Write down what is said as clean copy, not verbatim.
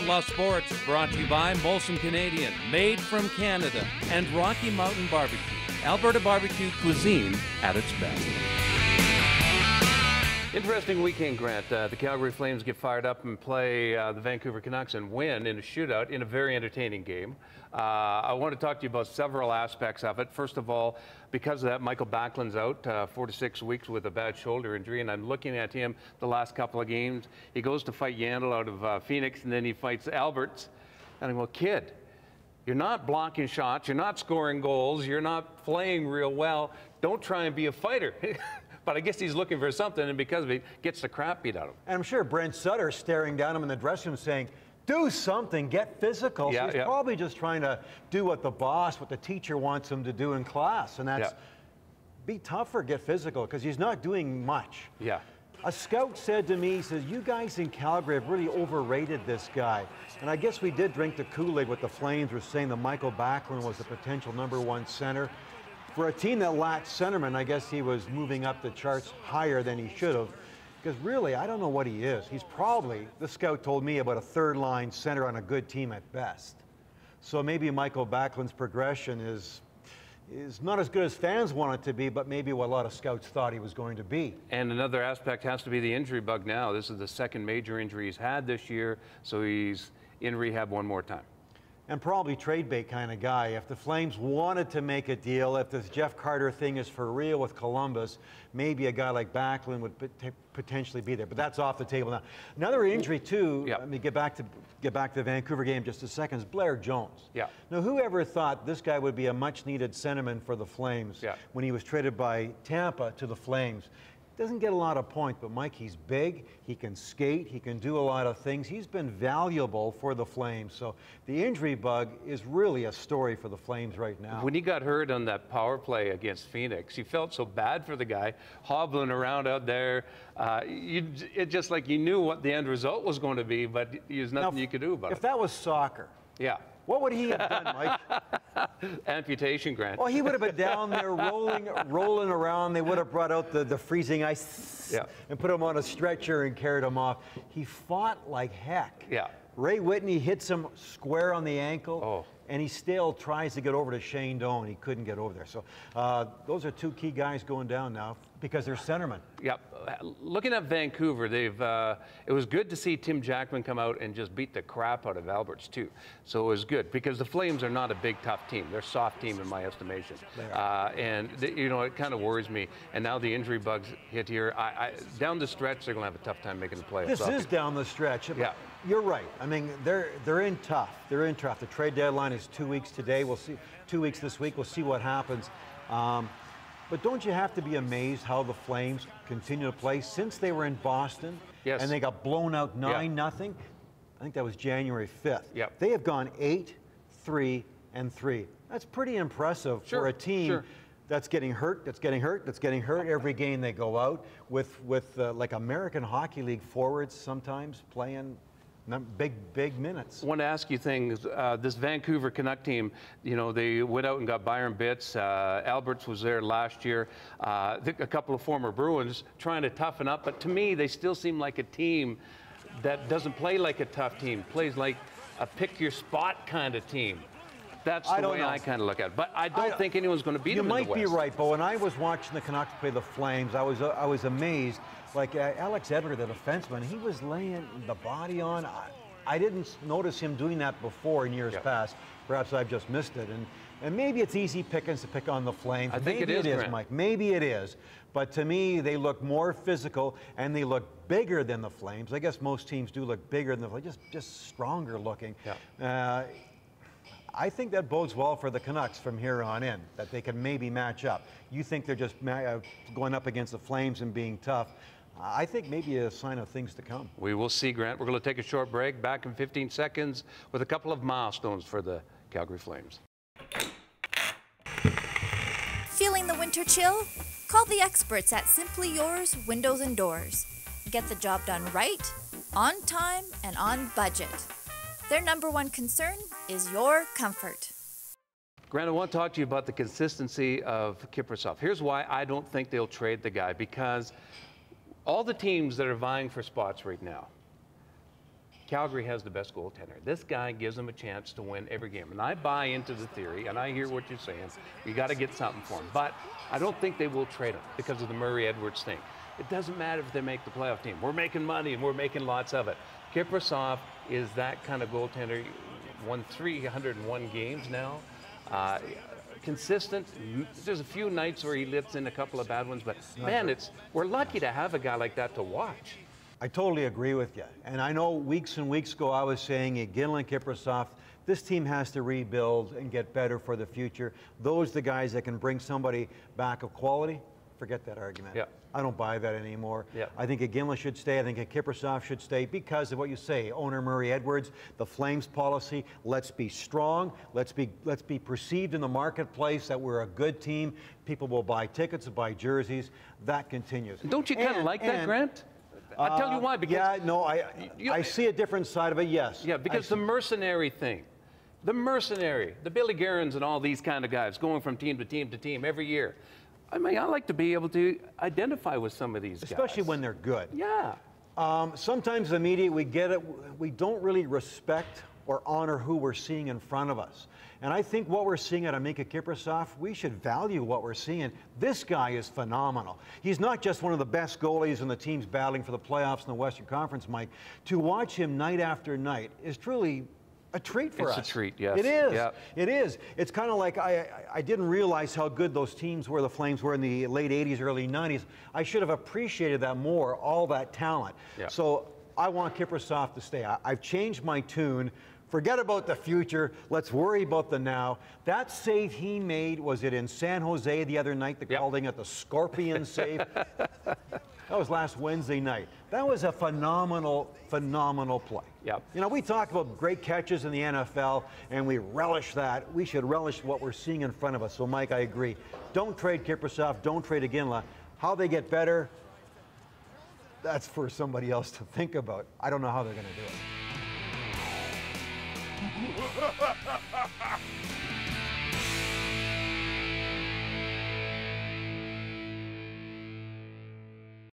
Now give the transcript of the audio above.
Outlaw Sports, brought to you by Molson Canadian, made from Canada, and Rocky Mountain Barbecue, Alberta barbecue cuisine at its best. Interesting weekend, Grant. The Calgary Flames get fired up and play the Vancouver Canucks and win in a shootout in a very entertaining game. I want to talk to you about several aspects of it. First of all, because of that, Michael Backlund's out 4 to 6 weeks with a bad shoulder injury, and I'm looking at him the last couple of games. He goes to fight Yandel out of Phoenix, and then he fights Alberts. And I go, kid, you're not blocking shots, you're not scoring goals, you're not playing real well. Don't try and be a fighter. But I guess he's looking for something, and because of it, gets the crap beat out of him. And I'm sure Brent Sutter's staring down him in the dressing room saying, do something, get physical. Yeah, so he's probably just trying to do what the boss, what the teacher wants him to do in class. And that's be tougher, get physical, because he's not doing much. Yeah. A scout said to me, he says, you guys in Calgary have really overrated this guy. And I guess we did drink the Kool-Aid what the Flames were saying that Michael Backlund was the potential #1 center. For a team that lacked centermen, I guess he was moving up the charts higher than he should have. Because really, I don't know what he is. He's probably, the scout told me, about a third-line center on a good team at best. So maybe Michael Backlund's progression is not as good as fans want it to be, but maybe what a lot of scouts thought he was going to be. And another aspect has to be the injury bug now. This is the second major injury he's had this year, so he's in rehab one more time. And probably trade bait kind of guy. If the Flames wanted to make a deal, if this Jeff Carter thing is for real with Columbus, maybe a guy like Backlund would potentially be there. But that's off the table now. Another injury too. Let me get back to the Vancouver game just a second. Is Blair Jones. Yeah. Now, whoever thought this guy would be a much-needed centerman for the Flames when he was traded by Tampa to the Flames? Doesn't get a lot of points, but Mike, he's big, he can skate, he can do a lot of things. He's been valuable for the Flames. So the injury bug is really a story for the Flames right now. When he got hurt on that power play against Phoenix, you felt so bad for the guy, hobbling around out there. It just like you knew what the end result was going to be, but there's nothing you could do about it. If that was soccer, what would he have done, Mike? Amputation, Grant. Well, he would have been down there rolling around. They would have brought out the freezing ice and put him on a stretcher and carried him off. He fought like heck. Yeah. Ray Whitney hits him square on the ankle, and he still tries to get over to Shane Doan. He couldn't get over there. So those are two key guys going down now because they're centermen. Yep. Looking at Vancouver, it was good to see Tim Jackman come out and just beat the crap out of Alberts too. So it was good because the Flames are not a big, tough team. They're a soft team in my estimation. You know, it kind of worries me. And now the injury bugs hit here. Down the stretch, they're going to have a tough time making the playoffs. This is down the stretch. Yeah. You're right. I mean, they're in tough. They're in tough. The trade deadline is 2 weeks today. We'll see 2 weeks this week. We'll see what happens. But don't you have to be amazed how the Flames continue to play since they were in Boston and they got blown out 9-0? I think that was January 5th. They have gone 8-3-3. That's pretty impressive for a team that's getting hurt, that's getting hurt every game they go out with like American Hockey League forwards sometimes playing big minutes. I want to ask you things. This Vancouver Canuck team, you know, they went out and got Byron Bitts. Alberts was there last year. A couple of former Bruins trying to toughen up, but to me, they still seem like a team that doesn't play like a tough team, plays like a pick-your-spot kind of team. That's the way I kind of look at it. But I don't think anyone's going to beat them in the West. You might be right, but when I was watching the Canucks play the Flames, I was amazed. Like Alex Edler, the defenseman, he was laying the body on. I didn't notice him doing that before in years past. Perhaps I've just missed it. And maybe it's easy pickings to pick on the Flames. I think maybe it is, Mike. Maybe it is. But to me, they look more physical and they look bigger than the Flames. I guess most teams do look bigger than the Flames, just stronger looking. I think that bodes well for the Canucks from here on in, that they can maybe match up. You think they're just going up against the Flames and being tough. I think maybe a sign of things to come. We will see, Grant. We're going to take a short break, back in 15 seconds with a couple of milestones for the Calgary Flames. Feeling the winter chill? Call the experts at Simply Yours Windows and Doors. Get the job done right, on time, and on budget. Their #1 concern is your comfort. Grant, I want to talk to you about the consistency of Kiprusoff. Here's why I don't think they'll trade the guy, because all the teams that are vying for spots right now, Calgary has the best goaltender. This guy gives them a chance to win every game. And I buy into the theory, and I hear what you're saying. You got to get something for him. But I don't think they will trade him because of the Murray-Edwards thing. It doesn't matter if they make the playoff team. We're making money, and we're making lots of it. Kiprusoff is that kind of goaltender. Won 301 games now. Consistent. There's a few nights where he lets in a couple of bad ones, but man, we're lucky to have a guy like that to watch. I totally agree with you. And I know weeks and weeks ago I was saying, Ginla and Kiprusoff, this team has to rebuild and get better for the future. Those are the guys that can bring somebody back of quality. Forget that argument. Yeah. I don't buy that anymore. Yeah. I think Ginla should stay. I think Kiprusoff should stay because of what you say. Owner Murray Edwards, the Flames policy. Let's be strong. Let's be perceived in the marketplace that we're a good team. People will buy tickets, buy jerseys. That continues. Don't you kind of like that, Grant? I'll tell you why. Because yeah, no, I see a different side of it, yes. Yeah, because the mercenary thing, the Billy Guerins and all these kind of guys going from team to team to team every year. I mean, I like to be able to identify with some of these guys. Especially when they're good. Yeah. Sometimes the media, we get it, we don't really respect or honor who we're seeing in front of us. And I think what we're seeing out of Miikka Kiprusoff, we should value what we're seeing. This guy is phenomenal. He's not just one of the best goalies in the teams battling for the playoffs in the Western Conference, Mike. To watch him night after night is truly a treat for us. It's a treat, yes. It is. Yep. It is. It's kind of like I didn't realize how good those teams were, the Flames were in the late 80s, early 90s. I should have appreciated that more, all that talent. Yep. So I want Kiprusoff to stay. I've changed my tune. Forget about the future. Let's worry about the now. That save he made, was it in San Jose the other night? They're calling it the Scorpion save. That was last Wednesday night. That was a phenomenal, phenomenal play. Yep. You know, we talk about great catches in the NFL, and we relish that. We should relish what we're seeing in front of us. So, Mike, I agree. Don't trade Kiprusoff. Don't trade Ginla. How they get better, that's for somebody else to think about. I don't know how they're going to do it.